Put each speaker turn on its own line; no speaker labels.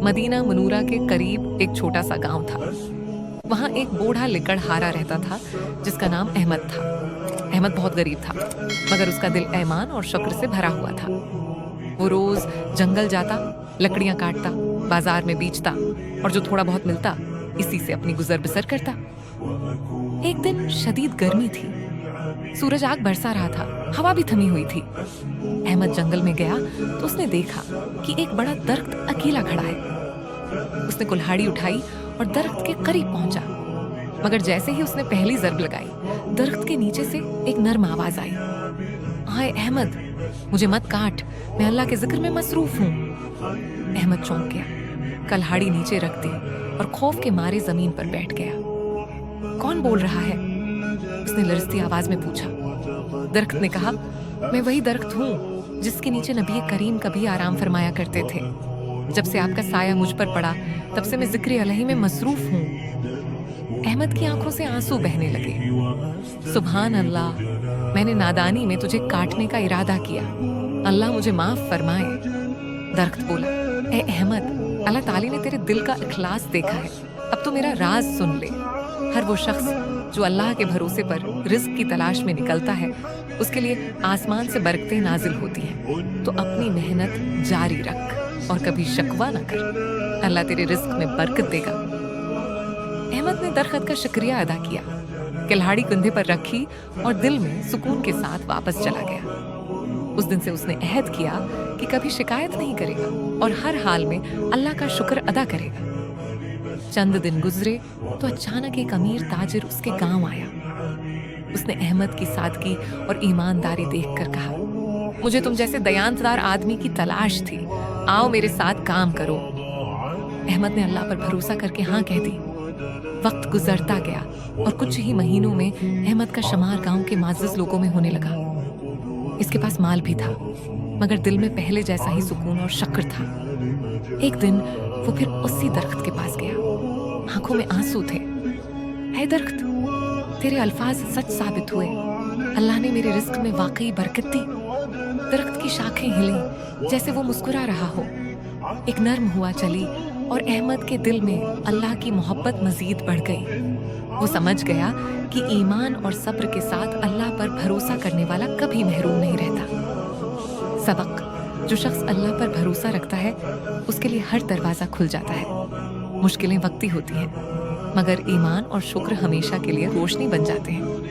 Medina मनूरा के करीब एक छोटा सा गांव था। वहां एक बूढ़ा लिकड़हारा रहता था जिसका नाम अहमद था। अहमद बहुत गरीब था, मगर उसका दिल ईमान और शुक्र से भरा हुआ था। वो रोज जंगल जाता, लकड़ियां काटता, बाजार में बेचता और जो थोड़ा बहुत मिलता इसी से अपनी गुजर बसर करता। एक दिन शदीद गर्मी थी, सूरज आग बरसा रहा था, हवा भी थमी हुई थी। अहमद जंगल में गया तो उसने देखा कि एक बड़ा दरख्त अकेला खड़ा है। उसने कुल्हाड़ी उठाई और दरख्त के करीब पहुंचा, मगर जैसे ही उसने पहली जर्ब लगाई, दरख्त के नीचे से एक नर्म आवाज आई, हाय अहमद, मुझे मत काट, मैं अल्लाह के जिक्र में मसरूफ हूँ। अहमद चौंक गया, कुल्हाड़ी नीचे रख दी और खौफ के मारे जमीन पर बैठ गया। कौन बोल रहा है? उसने लरजती आवाज में पूछा। दरख्त ने कहा, मैं वही दरख्त हूँ जिसके नीचे नबी करीम कभी आराम फरमाया करते थे। जब से आपका साया मुझ पर पड़ा, तब से मैं जिक्र अलही में मसरूफ हूँ। अहमद की आंखों से आंसू बहने लगे। सुभान अल्लाह, मैंने नादानी में तुझे काटने का इरादा किया, अल्लाह मुझे माफ फरमाए। दरख्त बोला, ए अहमद, अल्लाह ताली ने तेरे दिल का इखलास देखा है, अब तो मेरा राज सुन ले। हर वो शख्स जो अल्लाह के भरोसे पर रिज्क की तलाश में निकलता है, उसके लिए आसमान से बरकतें नाजिल होती हैं। तो अपनी मेहनत जारी रख और कभी शकवा न कर, अल्लाह तेरे रिज्क में बरकत देगा। अहमद ने दरख्त का शुक्रिया अदा किया, कुल्हाड़ी कंधे पर रखी और दिल में सुकून के साथ वापस चला गया। उस दिन से उसने अहद किया कि कभी शिकायत नहीं करेगा और हर हाल में अल्लाह का शुक्र अदा करेगा। चंद दिन गुजरे तो अचानक एक अमीर ताजिर उसके गांव आया। उसने अहमद की सादगी और ईमानदारी देखकर कहा, मुझे तुम जैसे दयानतदार आदमी की तलाश थी, आओ मेरे साथ काम करो। अहमद ने अल्लाह पर भरोसा करके हाँ कह दी। वक्त गुजरता गया और कुछ ही महीनों में अहमद का शुमार गांव के माजिज लोगों में होने लगा। इसके पास माल भी था, मगर दिल में पहले जैसा ही सुकून और शक्र था। एक दिन वो फिर उसी दरख्त के पास गया, आंखों में आंसू थे। ऐ दरख्त, तेरे अल्फाज सच साबित हुए, अल्लाह ने मेरे रिस्क में वाकई बरकत दी। दरख्त की शाखें हिली जैसे वो मुस्कुरा रहा हो। एक नर्म हुआ चली और अहमद के दिल में अल्लाह की मोहब्बत मजीद बढ़ गई। वो समझ गया कि ईमान और सब्र के साथ अल्लाह पर भरोसा करने वाला कभी महरूम नहीं रहता। सबक, जो शख्स अल्लाह पर भरोसा रखता है उसके लिए हर दरवाजा खुल जाता है। मुश्किलें वक्ती होती हैं, मगर ईमान और शुक्र हमेशा के लिए रोशनी बन जाते हैं।